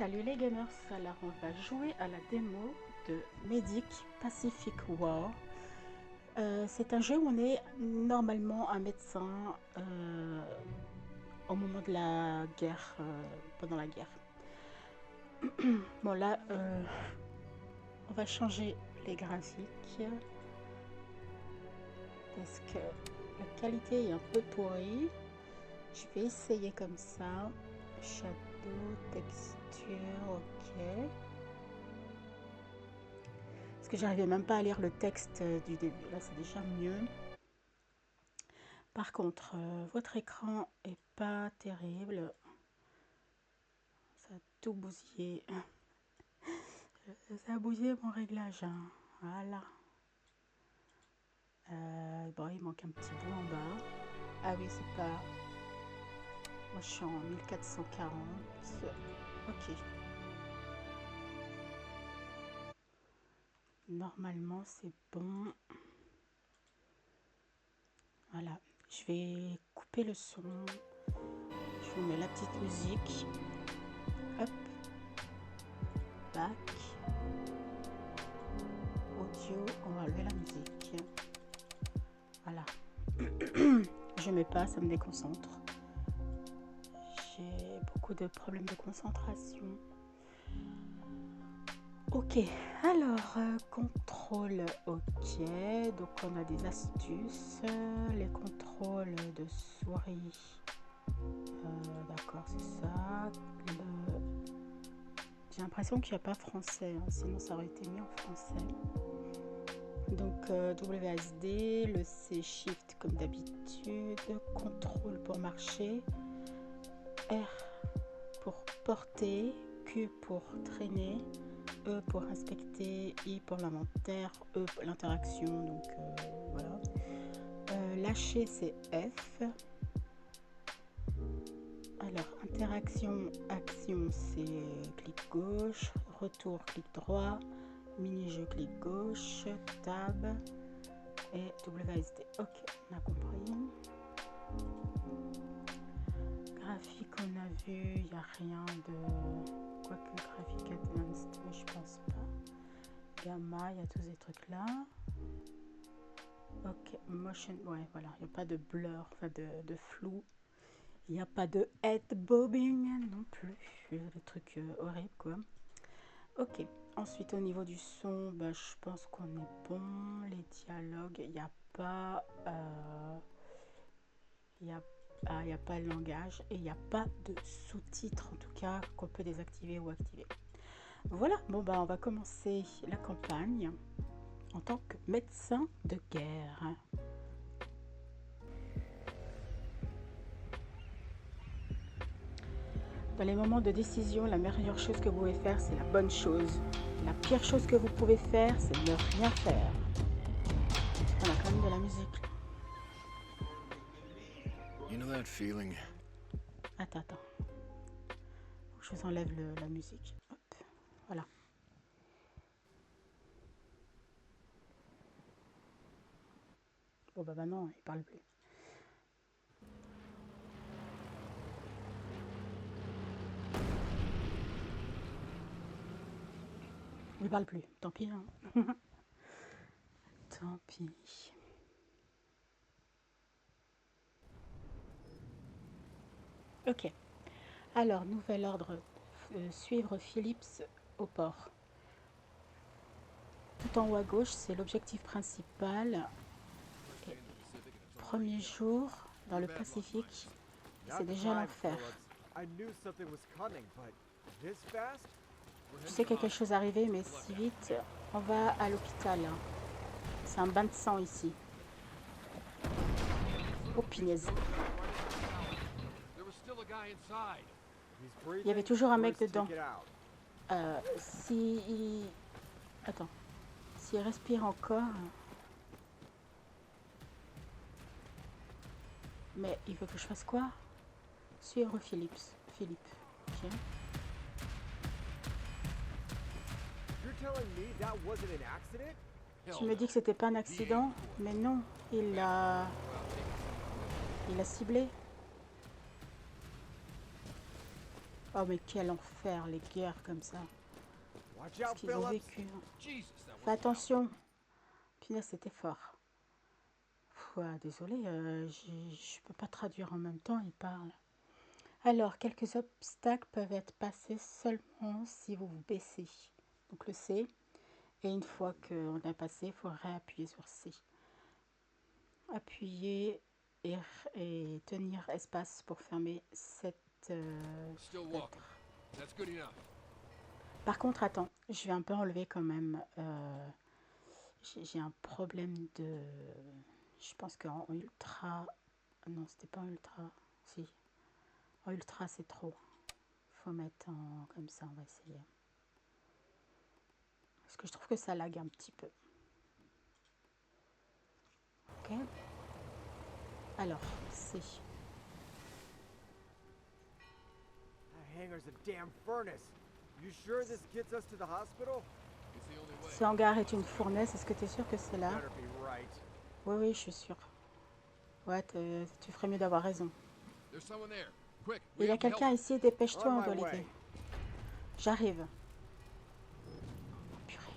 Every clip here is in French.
Salut les gamers, alors on va jouer à la démo de Medic Pacific War. C'est un jeu où on est normalement un médecin au moment de la guerre, pendant la guerre. Bon là, on va changer les graphiques parce que la qualité est un peu pourrie. Je vais essayer comme ça. Shadow, texture, ok. Parce que j'arrivais même pas à lire le texte du début. Là, c'est déjà mieux. Par contre, votre écran est pas terrible. Ça a tout bousillé. Ça a bousillé mon réglage. Hein. Voilà. Bon, il manque un petit bout en bas. Ah oui, c'est pas... Moi, je suis en 1440. Ok. Normalement, c'est bon. Voilà. Je vais couper le son. Je vous mets la petite musique. Hop. Back. Audio. On va enlever la musique. Voilà. Je mets pas, ça me déconcentre. J'ai beaucoup de problèmes de concentration. Ok, alors, contrôle, ok. Donc, on a des astuces. Les contrôles de souris. D'accord, c'est ça. J'ai l'impression qu'il n'y a pas français, hein, sinon ça aurait été mis en français. Donc, WASD, le C Shift comme d'habitude. Contrôle pour marcher. R pour porter. Q pour traîner. E pour inspecter, I pour l'inventaire, E pour l'interaction, donc voilà. Lâcher c'est F. Alors interaction, action c'est clic gauche, retour clic droit, mini-jeu clic gauche, tab et WASD. Ok, on a compris. Graphique on a vu, il n'y a rien de... Quoique graphique advanced, mais je pense pas. Gamma, il y a tous ces trucs là. Ok, motion, ouais, voilà, il n'y a pas de blur, enfin de flou. Il n'y a pas de head bobbing non plus. Le truc horrible quoi. Ok, ensuite au niveau du son, bah, je pense qu'on est bon. Les dialogues, il n'y a pas. Il n'y a pas le langage et il n'y a pas de sous-titres en tout cas qu'on peut désactiver ou activer. Voilà, bon bah on va commencer la campagne en tant que médecin de guerre. Dans les moments de décision, la meilleure chose que vous pouvez faire, c'est la bonne chose. La pire chose que vous pouvez faire, c'est ne rien faire. On a quand même de la musique. You know that feeling? Attends. Je vous enlève la musique. Hop, voilà. Bon bah non, il parle plus. Il parle plus, tant pis. Hein. Tant pis. Ok. Alors, nouvel ordre. Suivre Phillips au port. Tout en haut à gauche, c'est l'objectif principal. Et premier jour dans le Pacifique, c'est déjà l'enfer. Je sais que quelque chose est arrivé, mais si vite, on va à l'hôpital. C'est un bain de sang ici. Oh punaise. Il y avait toujours un mec dedans. Attends. S'il respire encore... Mais il veut que je fasse quoi? Suivre Philippe. Ok. Tu me dis que c'était pas un accident, mais non, il a ciblé. Oh, mais quel enfer, les guerres comme ça. Watch Ce out, qu'ils ont Phillips. vécu. Jesus, that Fais was loud. attention. Punaise, c'était fort. Ouais, désolé, je peux pas traduire en même temps, il parle. Alors, quelques obstacles peuvent être passés seulement si vous vous baissez. Donc le C. Et une fois qu'on a passé, il faut réappuyer sur C. Appuyer et tenir espace pour fermer cette Still lettre. walking. That's good enough. Par contre, attends, je vais un peu enlever quand même. J'ai un problème de... Je pense qu'en ultra... Non, c'était pas en ultra. Si. En ultra, c'est trop. Faut mettre en... Comme ça, on va essayer. Parce que je trouve que ça lag un petit peu. Ok. Alors, c'est... That hangar's a damn furnace. You sure this gets us to the hospital? It's the only way. Ce hangar est une fournaise. Est-ce que tu es sûr que c'est là? Better be right. Oui, oui, je suis sûre. Ouais, tu ferais mieux d'avoir raison. There's someone there. Quick, Il we y a have to help quelqu'un him. ici, dépêche-toi, On on my doit way. l'aider. J'arrive. Purée.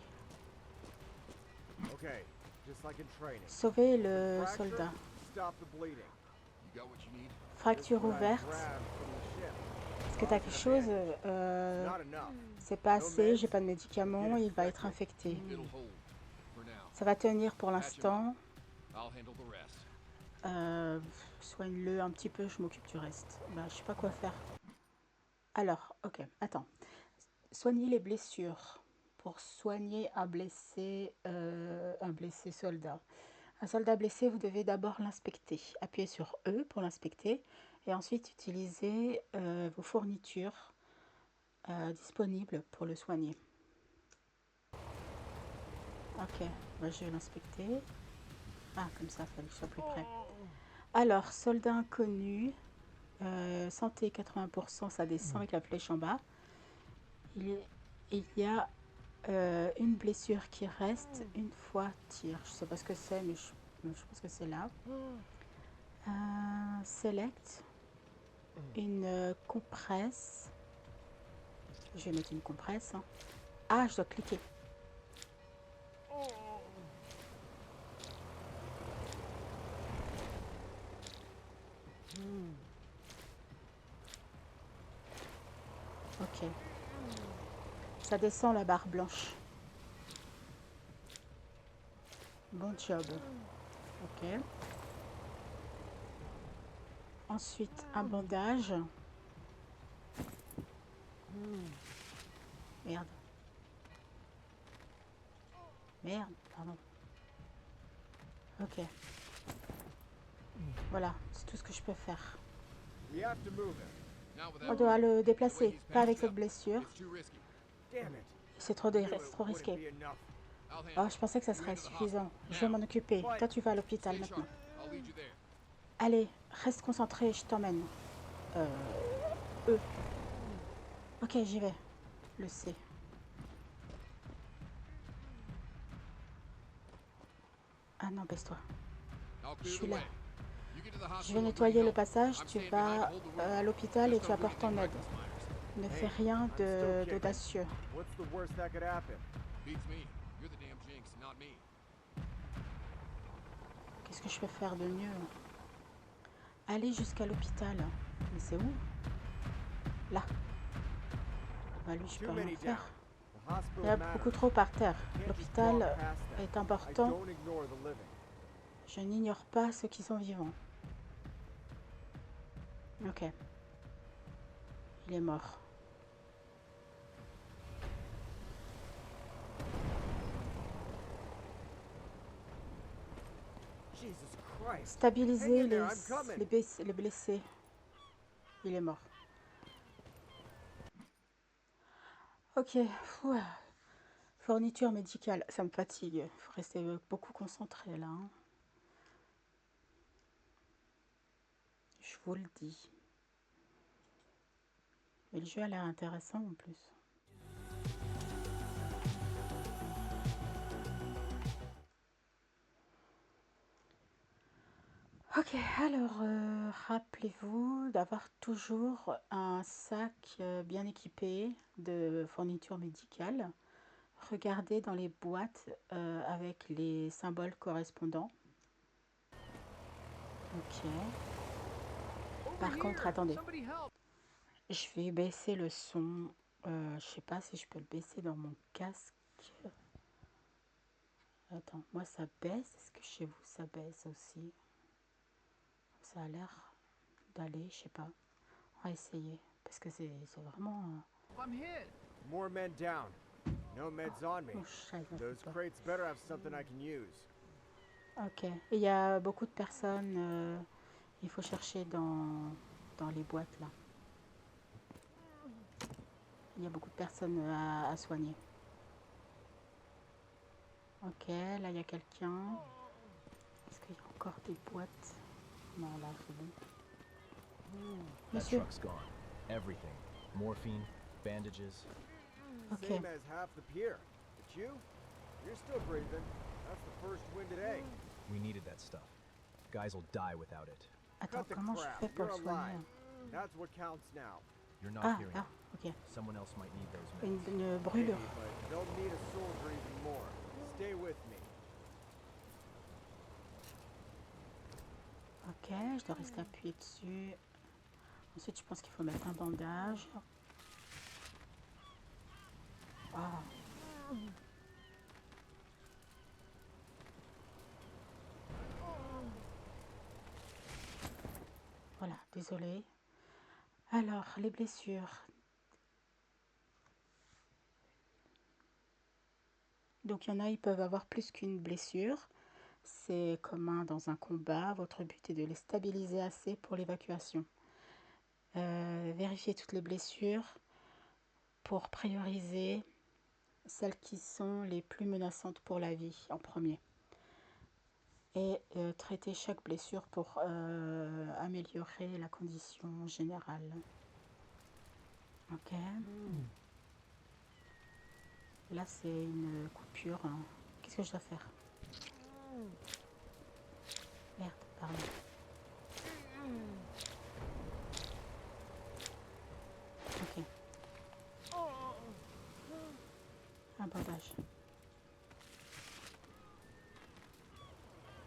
Okay, just like in training. Sauver le Fracture, soldat. stop the bleeding. You got what you need? Fracture This is what I ouverte. grabbed from the ship. Est-ce que tu as quelque chose? Not enough. C'est pas assez, j'ai pas de médicaments, il va être infecté. It'll hold for now. Ça va tenir pour l'instant. I'll handle the rest. Soigne-le un petit peu, je m'occupe du reste. Bah, je sais pas quoi faire. Alors, ok, attends. Soigner les blessures. Pour soigner un blessé soldat. Un soldat blessé, vous devez d'abord l'inspecter. Appuyez sur E pour l'inspecter et ensuite utiliser vos fournitures disponibles pour le soigner. Ok, moi je vais l'inspecter. Ah, comme ça, il fallait que je sois plus près. Alors, soldat inconnu, santé 80%, ça descend avec la flèche en bas. Il y a une blessure qui reste une fois tir. Je sais pas ce que c'est, mais je pense que c'est là. Select. Une compresse. Je vais mettre une compresse. Hein. Ah, je dois cliquer. Ok. Ça descend la barre blanche. Bon job. Ok. Ensuite, un bandage. Merde. Merde, pardon. Ok. Voilà, c'est tout ce que je peux faire. We have to move him. Now On without doit le déplacer, pas avec cette blessure. it's too risky. Damn it. C'est trop, Knew it c'est trop wouldn't risqué. be enough. I'll handle Oh, it. je pensais que ça serait suffisant. Je vais m'en occuper. Toi, tu vas à l'hôpital Stay maintenant. sharp. I'll lead you there. Allez, reste concentré, je t'emmène. Ok, j'y vais. Le C. Ah non, baisse-toi. I'll Je clear suis the là. way. You get to the Je hospital vais and nettoyer bring le help. passage, I'm tu staying vas behind to hold the room. à l'hôpital et Just tu don't do apportes ton anything aide. reckless, Myers. Ne Hey, fais rien I'm still kicking. d'audacieux. What's the worst that could happen? Beats me. You're the damn jinx, not me. Qu'est-ce que je peux faire de mieux? Aller jusqu'à l'hôpital. Mais c'est où? Là. Bah lui, je peux Too rien many down. faire. The Il y a hospital beaucoup matters. trop par terre. Can't just walk L'hôpital past them. est I important. don't ignore the living. Je n'ignore pas ceux qui sont vivants. Ok. Il est mort. Jesus Christ. Stabiliser Hang in there, I'm coming. les blessés. Il est mort. Ok. Ouah. Fourniture médicale. Ça me fatigue. Il faut rester beaucoup concentré là. Hein. Je vous le dis. Et le jeu a l'air intéressant en plus. Ok, alors rappelez-vous d'avoir toujours un sac bien équipé de fournitures médicales. Regardez dans les boîtes avec les symboles correspondants. Ok. Par contre, attendez, je vais baisser le son. Je sais pas si je peux le baisser dans mon casque. Attends, moi ça baisse. Est-ce que chez vous ça baisse aussi? Ça a l'air d'aller, je sais pas. On va essayer parce que c'est vraiment. More men down. No meds on me. Mon chat, il en Those peut pas. crates better have something I can use. Ok. Et il y a beaucoup de personnes. Il faut chercher dans les boîtes là. Il y a beaucoup de personnes à soigner. Ok, là il y a quelqu'un. Est-ce qu'il y a encore des boîtes? Non, là c'est bon. That Monsieur. truck's gone. Everything. Morphine, bandages. Ok. Same as half the pier. But you? You're still breathing. That's the first win today. We needed that stuff. Guys will die without it. Attends, Cut the comment je crap. fais pour You're le soigner? alive. That's what counts now. You're not Ah, hearing là, me. ok. Someone else might need those Une, meds. une Maybe, brûlure. but they'll need a soldier even more. Stay with me. Ok, je dois rester appuyé dessus. Ensuite, je pense qu'il faut mettre un bandage. Ah. Voilà, désolé. Alors, les blessures. Donc, il y en a, ils peuvent avoir plus qu'une blessure. C'est commun dans un combat. Votre but est de les stabiliser assez pour l'évacuation. Vérifiez toutes les blessures pour prioriser celles qui sont les plus menaçantes pour la vie en premier. Et traiter chaque blessure pour améliorer la condition générale. Ok. Là, c'est une coupure. Hein. Qu'est-ce que je dois faire? Merde, pardon. Ok. Un bandage.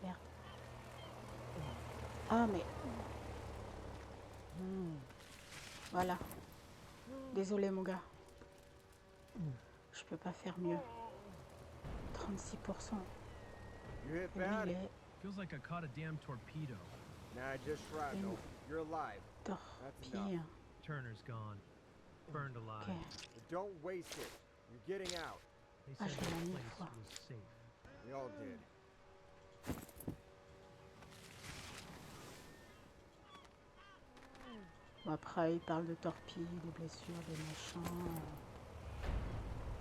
Merde. Ah, mais... Voilà. Désolé, mon gars. Je peux pas faire mieux. 36%. You hit Et lui, bad? il est Feels like I caught a damn torpedo. Nah, just shrapnel. You're alive. torpille. Turner's gone. Burned alive. Ok. But don't waste it. You're getting out. They Ah, said je l'ai this mis une place fois. was safe. We all did. Bon, après, il parle de torpilles, des blessures, des machins.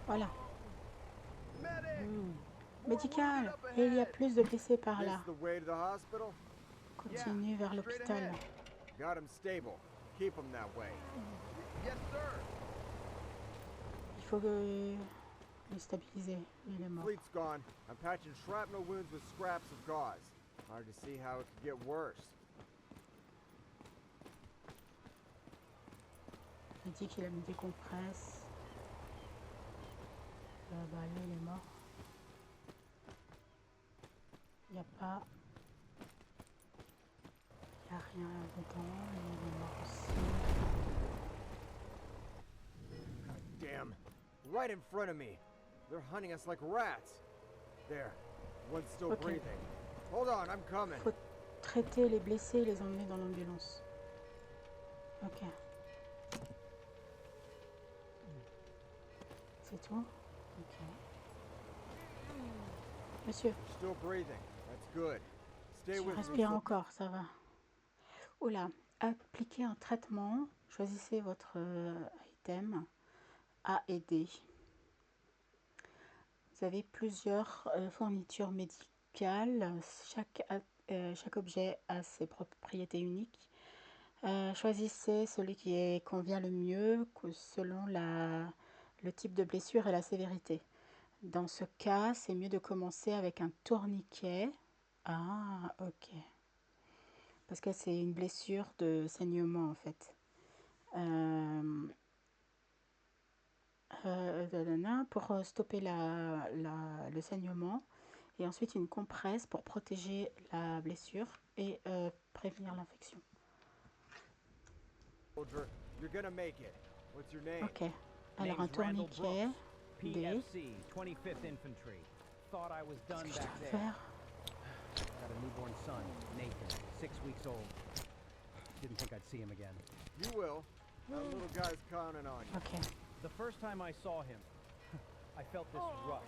Voilà. Médical. Et il y a plus de blessés par This là. the way to the hospital? Continue vers l'hôpital. Got him stable. Keep him that way. Il faut que... le stabiliser. Il est mort. Fleet's gone. I'm patching shrapnel wounds with scraps of gauze. Hard to see how it could get worse. Il dit qu'il a mis des compresses. Bah, lui, il est mort. Il n'y a pas... Il n'y a rien dedans. Il est mort aussi. Damn. Right in front of me. They're hunting us like rats. There. One's still Okay. breathing. Hold on, I'm coming. Faut traiter les blessés et les emmener dans l'ambulance. Ok. C'est tout? Ok. Monsieur, Still breathing. That's good. Stay tu with me. respires encore, ça va. Oula, appliquez un traitement. Choisissez votre item A et D. Vous avez plusieurs fournitures médicales. Chaque objet a ses propriétés uniques. Choisissez celui qui convient le mieux selon le type de blessure et la sévérité. Dans ce cas, c'est mieux de commencer avec un tourniquet. Ah, ok. parce que c'est une blessure de saignement en fait. Pour stopper le saignement et ensuite une compresse pour protéger la blessure et prévenir l'infection. Soldier, you're gonna make it. What's your name? Ok, alors un tourniquet D. PFC, 25th Infantry. Thought I was Qu'est-ce done que je back dois there. faire? Got a newborn son, Nathan, 6 weeks old. Didn't think I'd see him again. You will. That little guy's counting on you. Ok, The first time I saw him, I felt this rush.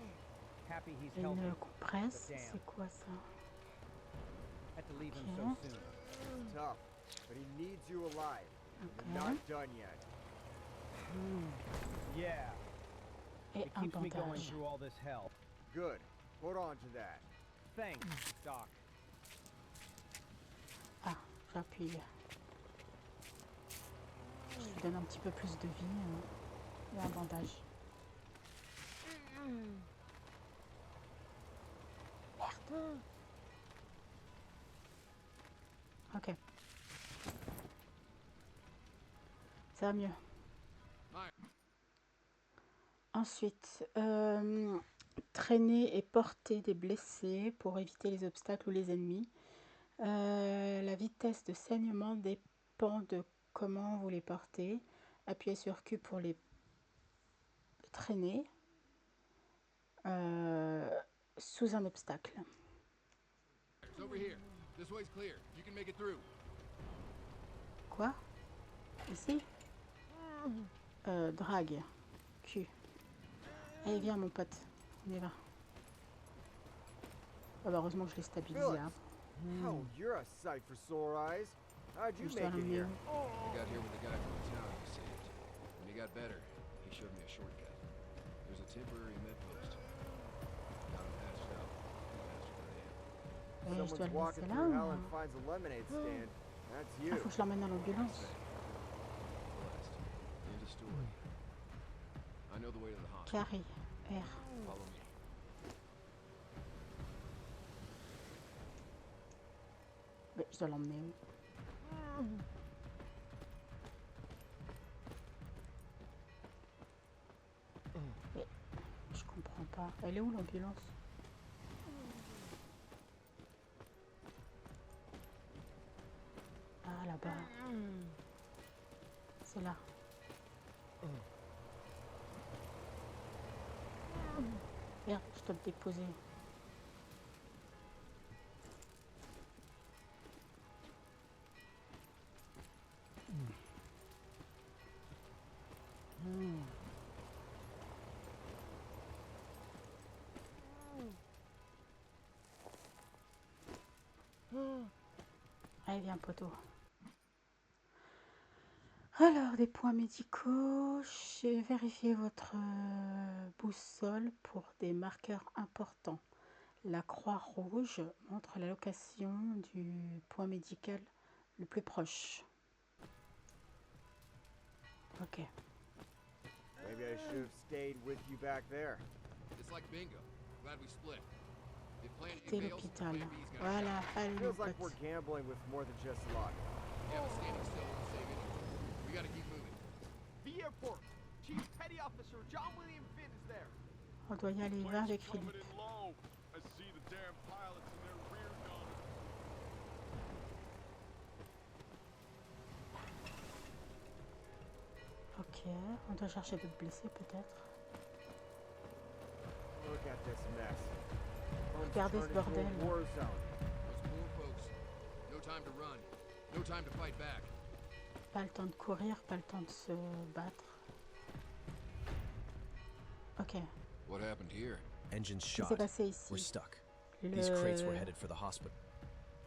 Happy he's healthy. une compresse, c'est quoi ça? Had to leave him Ok. so soon. It's tough, but he needs you alive. You're Ok, not done yet. Yeah, et it un keeps me going bandage. through all this hell. Good. Hold on to that. Thanks, Doc. Ah, j'appuie. Je lui donne un petit peu plus de vie et un bandage. Merde. Ok. Ça va mieux. Ensuite, traîner et porter des blessés pour éviter les obstacles ou les ennemis. La vitesse de saignement dépend de comment vous les portez. Appuyez sur Q pour les traîner sous un obstacle. It's over here. This way's clear. You can make it through. Quoi? Ici? Drague. Q. Allez, viens mon pote. On y va. Ah bah, heureusement que je l'ai stabilisé. Hein. Oh, you're a sight for sore eyes. How'd you Je dois make it l'emmener here? où? I got here with the guy from the town I saved. When he got better, he showed me a shortcut. There's a temporary med post. Got him patched up. That's where I am. Je dois Someone's le walking laisser là through ou... hell and finds a lemonade stand. That's Ah, you. faut que je l'emmène à l'ambulance. Blessed. End of story. I know the way to the hospital. Carré. R. Follow me. Mais je dois l'emmener où? Mais je comprends pas. Elle est où l'ambulance? Ah, là-bas. C'est là. Merde, je dois le déposer. Allez, viens, poteau. Alors, des points médicaux. Vérifiez votre boussole pour des marqueurs importants. La croix rouge montre la location du point médical le plus proche. Ok. Maybe I should have stayed with you back there. It's like bingo. Glad we split. If plan A Quitter fails, l'hôpital. plan B's gonna Voilà, allez, mon Feels like pote. we're gambling with more than just luck. Yeah, but standing still won't save anything. We gotta keep moving. The airport. Chief Petty Officer John William Finn is there. On doit y aller, va avec Philippe. Low. I see the damn pilots and their rear gunners. Ok, on doit chercher d'autres blessés peut-être. Look at this mess. Home's Regardez ce turned into a bordel. war zone. Those poor folks. No time to run. No time to fight back. Pas le temps de courir, pas le temps de se battre. Ok, What happened here? Engine's qu'est-ce qui s'est shot. passé We're ici? stuck. These crates were Le, headed for the hospital.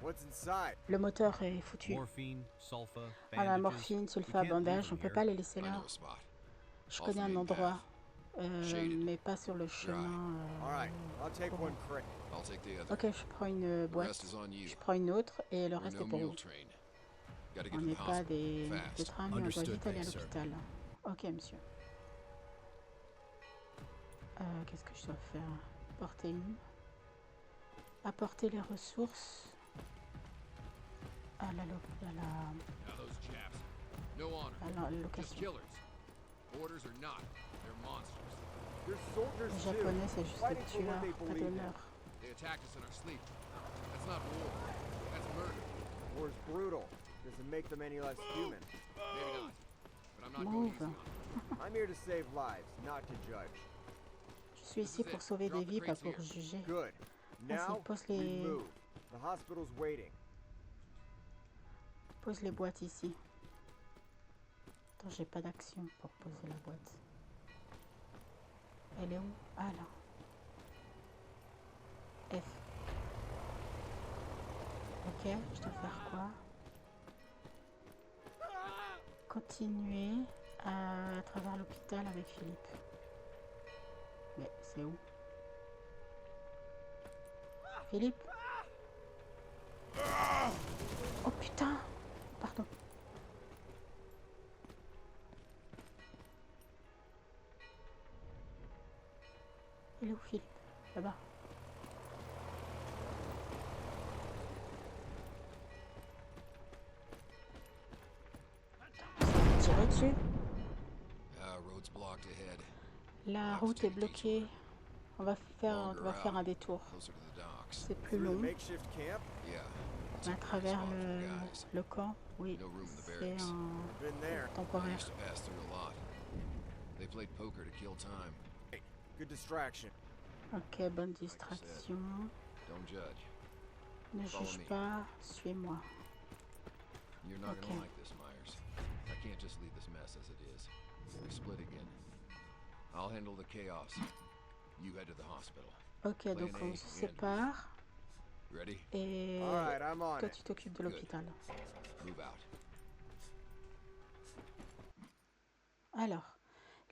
What's inside? le moteur est foutu. Morphine, sulfa, Ah, la bandages. morphine, We sulfa, can't leave bandage, them on peut here. pas les laisser I là. know a spot. Je Off connais the un main endroit, path. Shaded. mais pas sur le chemin. All right, I'll take one crate. I'll take the other. Ok, je prends une The boîte, rest is on you. je prends une autre et le We're reste no est pour mule vous. train. Gotta get On to n'est the pas hospital. des Fast. trains, mais on doit Understood, vite aller à thanks, sir. l'hôpital. Ok, monsieur. Qu'est-ce que je dois faire? Porter une. Apporter les ressources. à la, Now those chaps, no honor, à la just location. killers. Orders or not, they're monsters. They're soldiers Les too, Japonais, c'est juste des fighting for what tueurs, they pas believe in. d'honneur. They attacked us in our sleep. That's not war. That's murder. War's brutal. Doesn't make them any less human. Maybe not. But I'm not going easy on them. I'm here to save lives, not to judge. Je suis ici pour sauver des vies, pas pour juger. Good. Vas-y, Now, pose we les, move. The hospital's waiting. pose les boîtes ici. Attends, j'ai pas d'action pour poser la boîte. Elle est où? Ah là. F. Ok, je dois faire quoi? Continuer à travers l'hôpital avec Philippe. Mais c'est où? Philippe? Oh putain! Pardon. Il est où Philippe? Là-bas. Tirer dessus. Road's blocked ahead. La route est bloquée. On va faire un détour. Closer to the docks. C'est plus Through the long. makeshift camp? Yeah. À travers le camp. Oui, No room in the c'est barracks. un Been there. I temporaire. used to pass through a lot. They played poker to kill time. Good distraction. Ok, bonne distraction. Don't judge. Ne Follow juge me. pas, suis-moi. You're not Okay. gonna like this, Myers. I can't just leave this mess as it is. We split again. I'll handle the chaos. You head to the hospital. Ok, donc on se sépare Ready? et Alright, I'm on toi it. tu t'occupes de l'hôpital. Move out. Alors,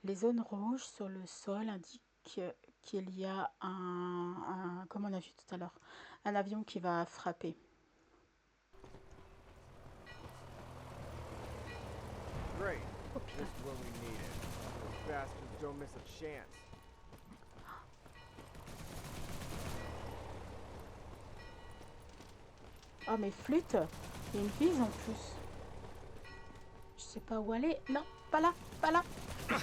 les zones rouges sur le sol indiquent qu'il y a comme on a vu tout à l'heure, un avion qui va frapper. Great. Oh putain. Just when we need it. Those bastards don't miss a chance. Oh mais flûte, il y a une vise en plus. Je sais pas où aller. Non, pas là, pas là. Pipe.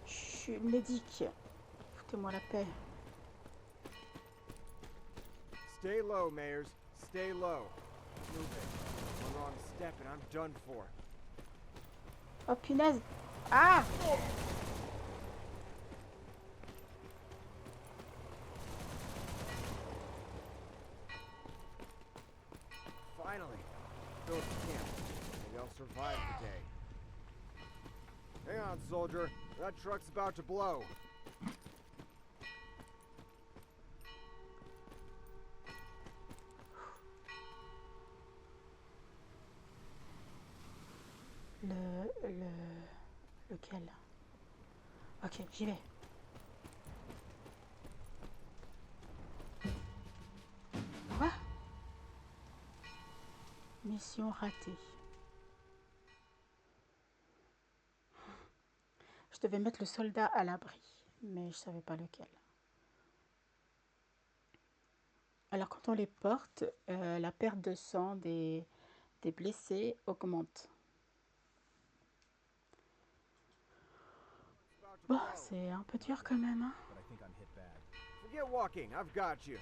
Je suis médic. Foutez-moi la paix. Stay low, Mayers. Stay low. Move it. One wrong step and I'm done for. Oh punaise. Ah! Finally. Phillips camp. Maybe I'll survive the day. Hang on, soldier. That truck's about to blow. Lequel? Ok, j'y vais. Quoi? Mission ratée. Je devais mettre le soldat à l'abri, mais je savais pas lequel. Alors quand on les porte, la perte de sang des blessés augmente. Bon, c'est un peu dur quand même, hein. but I think I'm hit bad. Forget walking. I've got you.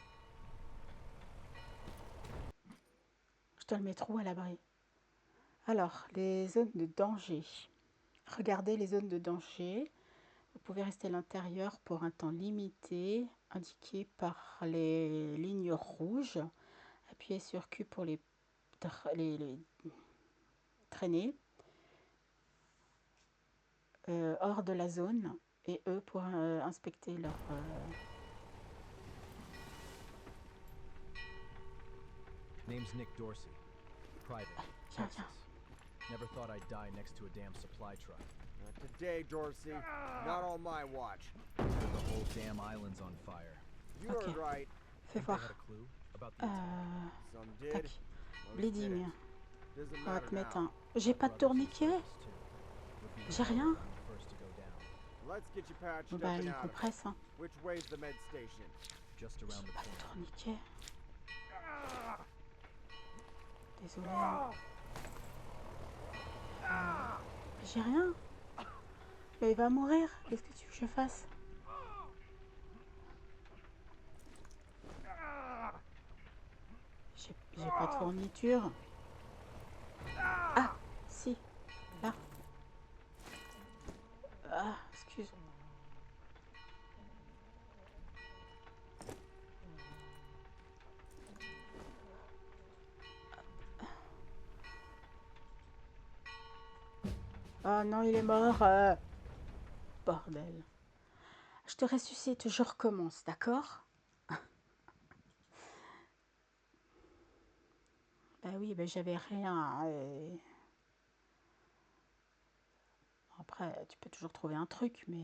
Je dois le mettre où à l'abri? Alors, les zones de danger. Regardez les zones de danger. Vous pouvez rester à l'intérieur pour un temps limité, indiqué par les lignes rouges. Appuyez sur Q pour les traîner hors de la zone et E pour inspecter leur... Name's Nick Dorsey. Private. Viens, Texas. Never thought I'd die next to a damn supply truck. Not today, Dorsey. Not on my watch. The whole damn island's on fire. You Ok. heard right. Fais Think they voir. had a clue about the attack? Some Tac. did. Most Bleeding. didn't. Doesn't On va matter te mettre now. un... J'ai pas de Brothers in tourniquet. service, too. Would be J'ai hell rien. if I'm the first to go down. Let's get you patched Bon up bah and il out of it. compresse hein. Which way's the med station? Just around J'ai the pas de corner. tourniquet. Désolé. hein. J'ai rien. Mais il va mourir. Qu'est-ce que tu veux que je fasse? J'ai pas de fourniture. Ah, si. Là. Ah, excuse. Oh non, il est mort. Bordel. Je te ressuscite, je recommence, d'accord? Bah oui, bah j'avais rien. Après, tu peux toujours trouver un truc, mais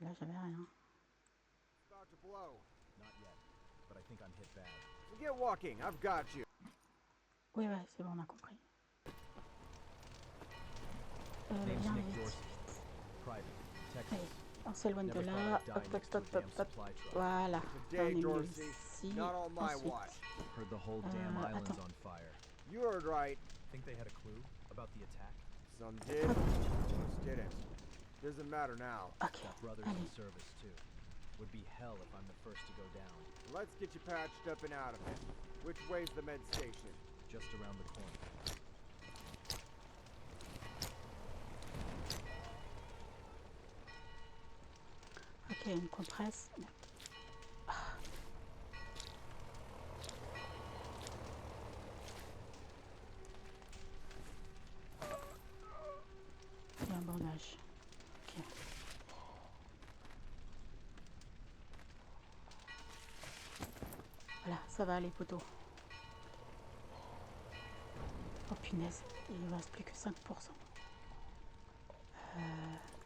là, j'avais rien. It's about to blow. Not yet, but I think I'm hit bad. So get walking. I've got you. Oui, ouais, c'est bon, on a compris. Name's Viens Nick vite. Dorsey. Private, Texas. Allez, on s'éloigne de Never là. thought I'd Hop, die next hop, to a hop, damn hop, hop. supply truck. Voilà. On Today, est mis Dorsey. ici. Not on my Ensuite, watch. Heard the whole damn island's attends. on fire. You heard right. Think they had a clue about the attack? Some did. Most didn't. Doesn't matter now. ok, Got brothers allez. in service too. Would be hell if I'm the first to go down. Let's get you patched up and out of it. Which way's the med station? Just around the corner. Ok, une compresse. Et un bandage. Ok. Voilà, ça va les poteaux. Oh punaise, il ne reste plus que 5%.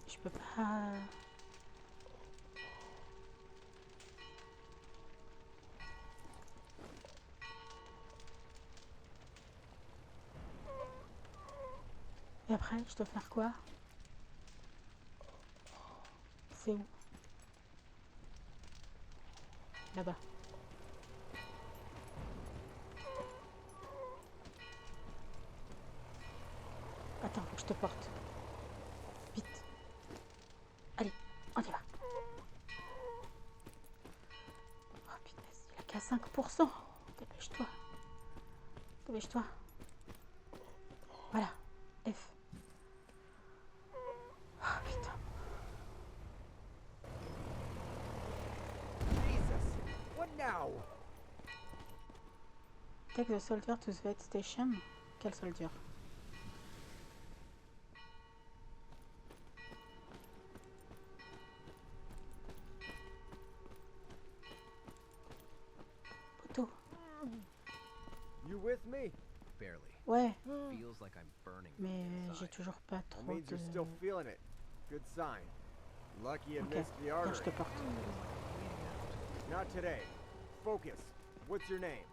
Je peux pas... Et après, je dois faire quoi? C'est où? Là-bas. Attends, faut que je te porte. Vite. Allez, on y va. Oh punaise, il a qu'à 5%. Dépêche-toi. Dépêche-toi. Voilà. F. Oh putain. Jesus! What now? Take the soldier to the vet station. Quel soldier? Poteau. You with me? Barely. Ouais, Feels like I'm burning. mais j'ai inside. toujours pas That trop means de... you're still feeling it. Good sign. Lucky you Ok, missed the viens, je te artery. porte. Not today. Focus. What's your name?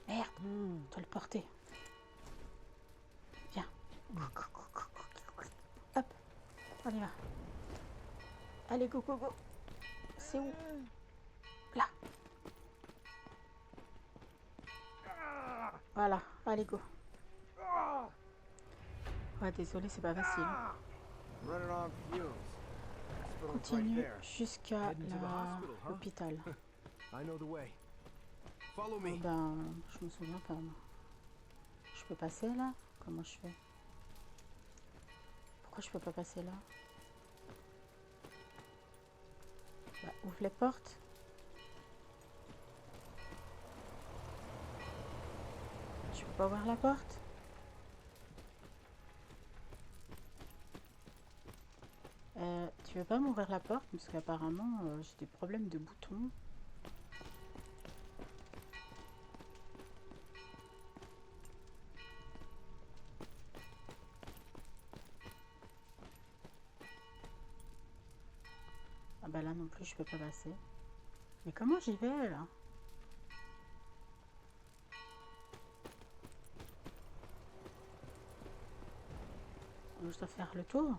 Merde, je dois le porter. Viens. Hop, on y va. Allez, go, go, go. C'est où? Là. Voilà, allez, go. Ouais, désolé, c'est pas facile. Running on fumes. Hospital's right Continue there. jusqu'à Heading to the hospital, huh? l'hôpital. I know the way. Follow Oh, me. ben, je me souviens pas, moi. Je peux passer là? Comment je fais? Pourquoi je peux pas passer là? Bah, ouvre les portes. Je peux pas ouvrir la porte? Tu veux pas m'ouvrir la porte? Parce qu'apparemment, j'ai des problèmes de boutons. Ah bah là non plus, je peux pas passer. Mais comment j'y vais là? Je dois faire le tour.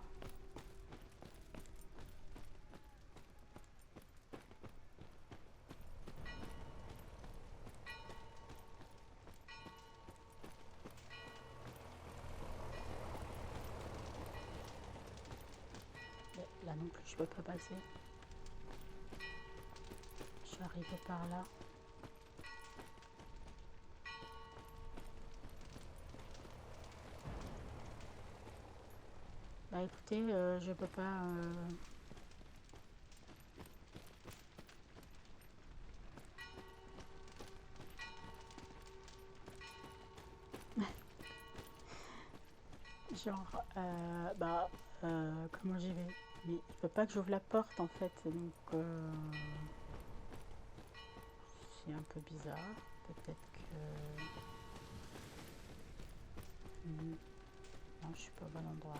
Mais là non plus, je peux pas passer. Je suis arrivée par là. Bah écoutez, je peux pas... Genre, comment j'y vais? Mais il peut pas que j'ouvre la porte en fait, donc c'est un peu bizarre. Peut-être que... Non, je suis pas au bon endroit.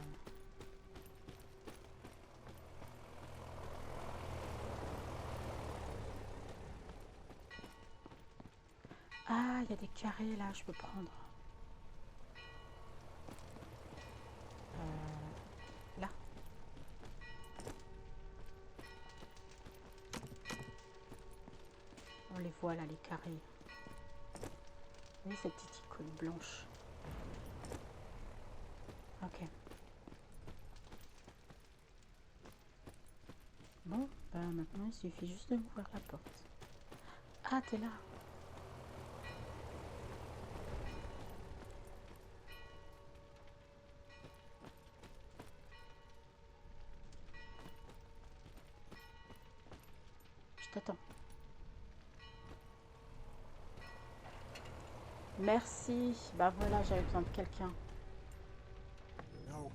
Ah, il y a des carrés là, je peux prendre. Là. On les voit là, les carrés. Vous voyez cette petite icône blanche. Ok. Bon, bah maintenant il suffit juste de m'ouvrir la porte. Ah, t'es là. Je t'attends. Merci. Bah voilà, j'avais besoin de quelqu'un. No.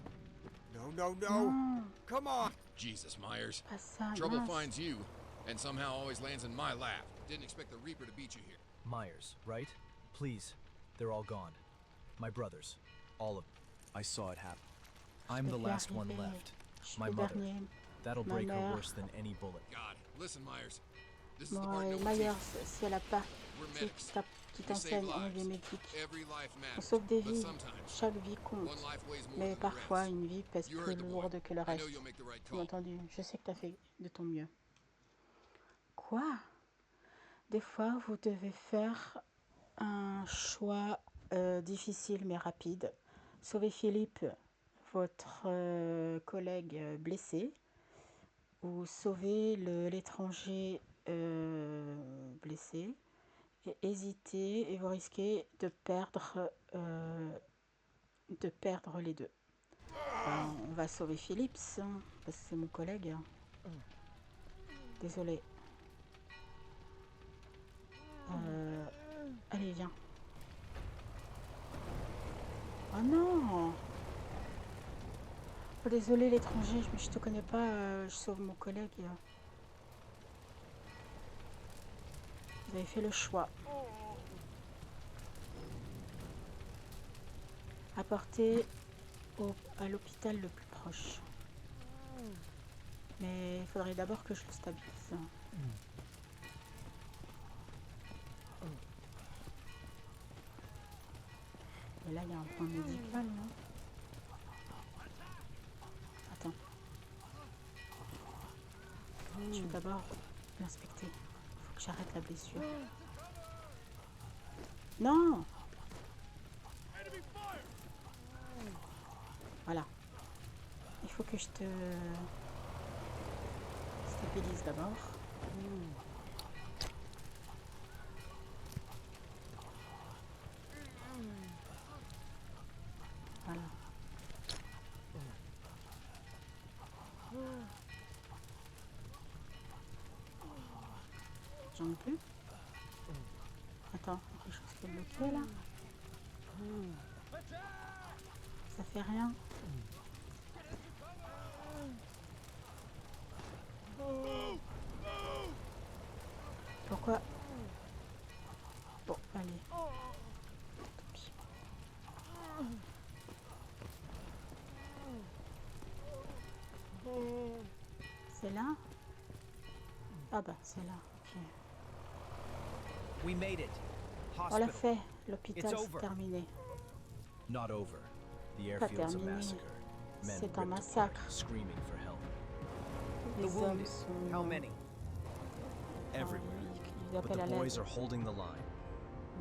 No, no, no. Non, Come on. Jesus, Myers. pas ça, Trouble mince. finds you, and somehow always lands in my lap. Didn't expect the Reaper to beat you here. Myers, right? Please. They're all gone. My brothers. All of them. I saw it happen. I'm Je the vais last one arriver. left. Je suis My le mother. dernier. That'll Ma break her mère. worse than any bullet. God, listen, Myers. This is the Bon, part et no one Myers, teaches. si elle a pas We're qui medics. qui We save t'enseigne en lives. biomédique, Every life on matters. sauve des But vies. sometimes, Chaque vie compte. one life weighs more Mais than the parfois, rest. une vie pèse You plus heard the boy. lourde que le I know reste. you'll make the right Bien call. entendu, je sais que tu as fait de ton mieux. Quoi? Des fois, vous devez faire un choix difficile mais rapide. Sauver Philippe, votre collègue blessé, ou sauver l'étranger blessé. Et hésitez et vous risquez de perdre les deux. Ben, on va sauver Philips, hein, parce que c'est mon collègue. Désolé. Allez, viens. Oh non! Oh, désolé l'étranger, je te connais pas, je sauve mon collègue. Vous avez fait le choix. Apportez à l'hôpital le plus proche. Mais il faudrait d'abord que je le stabilise. Et là, il y a un point médical, non? Attends. Je vais d'abord l'inspecter. Il faut que j'arrête la blessure. Non! Voilà. Il faut que je te stabilise d'abord. Voilà. J'en ai plus? Attends, quelque chose qui est bloqué là? Ça fait rien? Pourquoi? Bon, allez. Tant pis. C'est là? Ah bah, c'est là, ok. We made it. On l'a Hospital. fait. L'hôpital, It's c'est over. terminé. Not over. The Pas airfield's a terminé. massacre. Men C'est un ripped apart, massacre. screaming for help. Les The hommes wounded. sont... How many? Everywhere. Ils But appellent the à boys l'aide. are holding the line.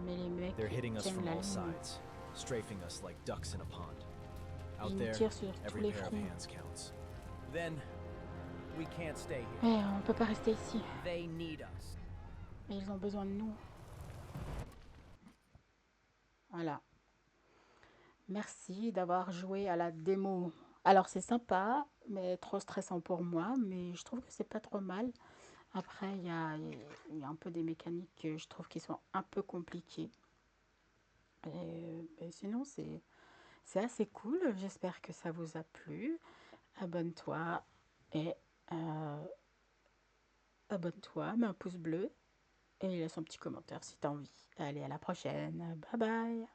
Mais les mecs They're hitting us tiennent from la all ligne. sides, strafing us like ducks in a pond. Out Ils nous there, tirent sur tous every les pair of fronts. hands counts. Then, we can't stay here. Eh, on peut pas rester ici. They need us. Et ils ont besoin de nous. Voilà. Merci d'avoir joué à la démo. Alors c'est sympa, mais trop stressant pour moi. Mais je trouve que c'est pas trop mal. Après, il y a un peu des mécaniques que je trouve qui sont un peu compliquées. Et sinon, c'est assez cool. J'espère que ça vous a plu. Abonne-toi et abonne-toi, mets un pouce bleu et laisse un petit commentaire si tu as envie. Allez, à la prochaine. Bye bye.